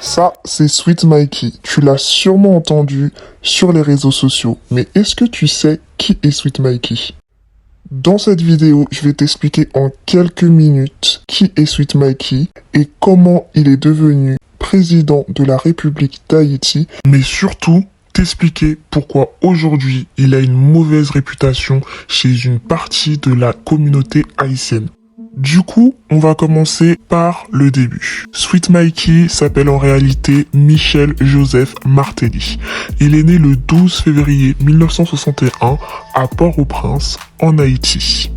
Ça, c'est Sweet Mikey. Tu l'as sûrement entendu sur les réseaux sociaux. Mais est-ce que tu sais qui est Sweet Mikey? Dans cette vidéo, je vais t'expliquer en quelques minutes qui est Sweet Mikey et comment il est devenu président de la République d'Haïti, mais surtout t'expliquer pourquoi aujourd'hui il a une mauvaise réputation chez une partie de la communauté haïtienne. Du coup, on va commencer par le début. Sweet Mikey s'appelle en réalité Michel Joseph Martelly. Il est né le 12 février 1961 à Port-au-Prince, en Haïti.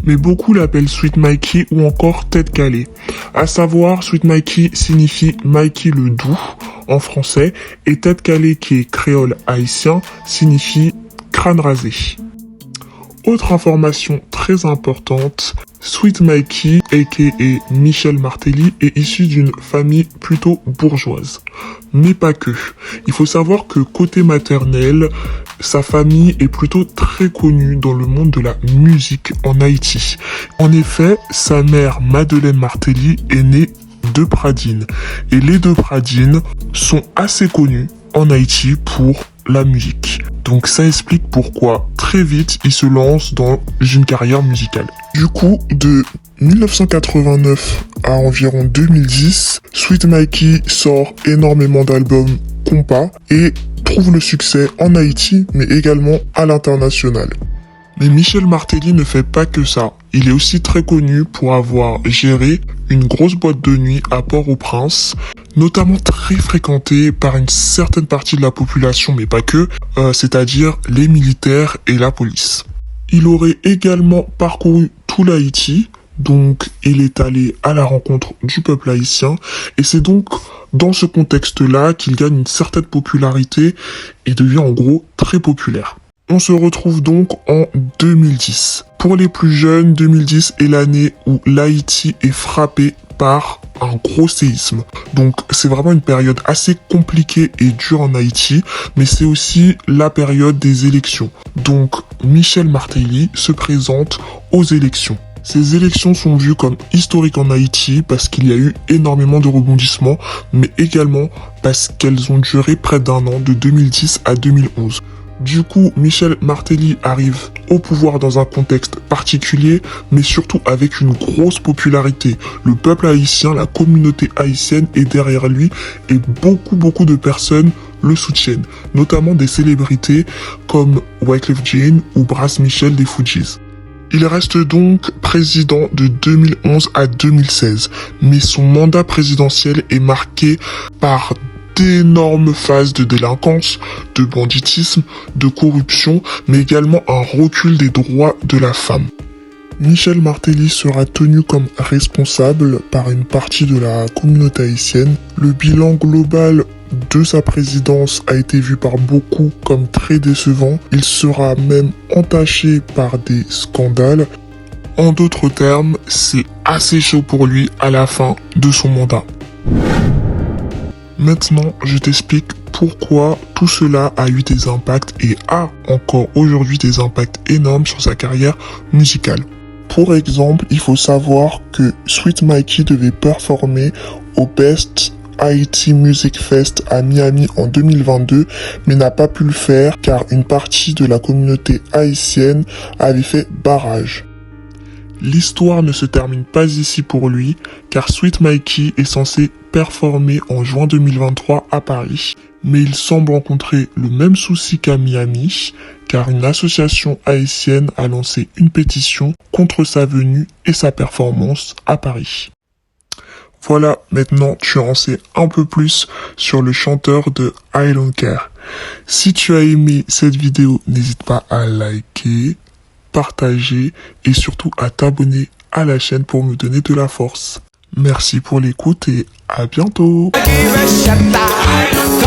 Mais beaucoup l'appellent Sweet Mikey ou encore Tête Calée. À savoir, Sweet Mikey signifie Mikey le doux en français et Tête Calée, qui est créole haïtien, signifie crâne rasé. Autre information très importante, Sweet Mikey, aka Michel Martelly, est issu d'une famille plutôt bourgeoise. Mais pas que. Il faut savoir que côté maternel, sa famille est plutôt très connue dans le monde de la musique en Haïti. En effet, sa mère Madeleine Martelly est née de Pradines. Et les deux Pradines sont assez connues en Haïti pour la musique. Donc ça explique pourquoi très vite il se lance dans une carrière musicale. Du coup, de 1989 à environ 2010, Sweet Mikey sort énormément d'albums compas et trouve le succès en Haïti mais également à l'international. Mais Michel Martelly ne fait pas que ça. Il est aussi très connu pour avoir géré une grosse boîte de nuit à Port-au-Prince, notamment très fréquentée par une certaine partie de la population, mais pas que, c'est-à-dire les militaires et la police. Il aurait également parcouru tout l'Haïti, donc il est allé à la rencontre du peuple haïtien, et c'est donc dans ce contexte-là qu'il gagne une certaine popularité et devient en gros très populaire. On se retrouve donc en 2010. Pour les plus jeunes, 2010 est l'année où l'Haïti est frappé par un gros séisme. Donc c'est vraiment une période assez compliquée et dure en Haïti, mais c'est aussi la période des élections. Donc Michel Martelly se présente aux élections. Ces élections sont vues comme historiques en Haïti parce qu'il y a eu énormément de rebondissements, mais également parce qu'elles ont duré près d'un an, de 2010 à 2011. Du coup, Michel Martelly arrive au pouvoir dans un contexte particulier, mais surtout avec une grosse popularité. Le peuple haïtien, la communauté haïtienne est derrière lui et beaucoup de personnes le soutiennent, notamment des célébrités comme Wyclef Jean ou Brass Michel des Fugees. Il reste donc président de 2011 à 2016, mais son mandat présidentiel est marqué par d'énormes phases de délinquance, de banditisme, de corruption, mais également un recul des droits de la femme. Michel Martelly sera tenu comme responsable par une partie de la communauté haïtienne. Le bilan global de sa présidence a été vu par beaucoup comme très décevant. Il sera même entaché par des scandales. En d'autres termes, c'est assez chaud pour lui à la fin de son mandat. Maintenant, je t'explique pourquoi tout cela a eu des impacts et a encore aujourd'hui des impacts énormes sur sa carrière musicale. Pour exemple, il faut savoir que Sweet Mikey devait performer au Best Haiti Music Fest à Miami en 2022, mais n'a pas pu le faire car une partie de la communauté haïtienne avait fait barrage. L'histoire ne se termine pas ici pour lui, car Sweet Mikey est censé performer en juin 2023 à Paris. Mais il semble rencontrer le même souci qu'à Miami, car une association haïtienne a lancé une pétition contre sa venue et sa performance à Paris. Voilà, maintenant tu en sais un peu plus sur le chanteur de I Don't Care. Si tu as aimé cette vidéo, n'hésite pas à liker, partager et surtout à t'abonner à la chaîne pour me donner de la force. Merci pour l'écoute et à bientôt.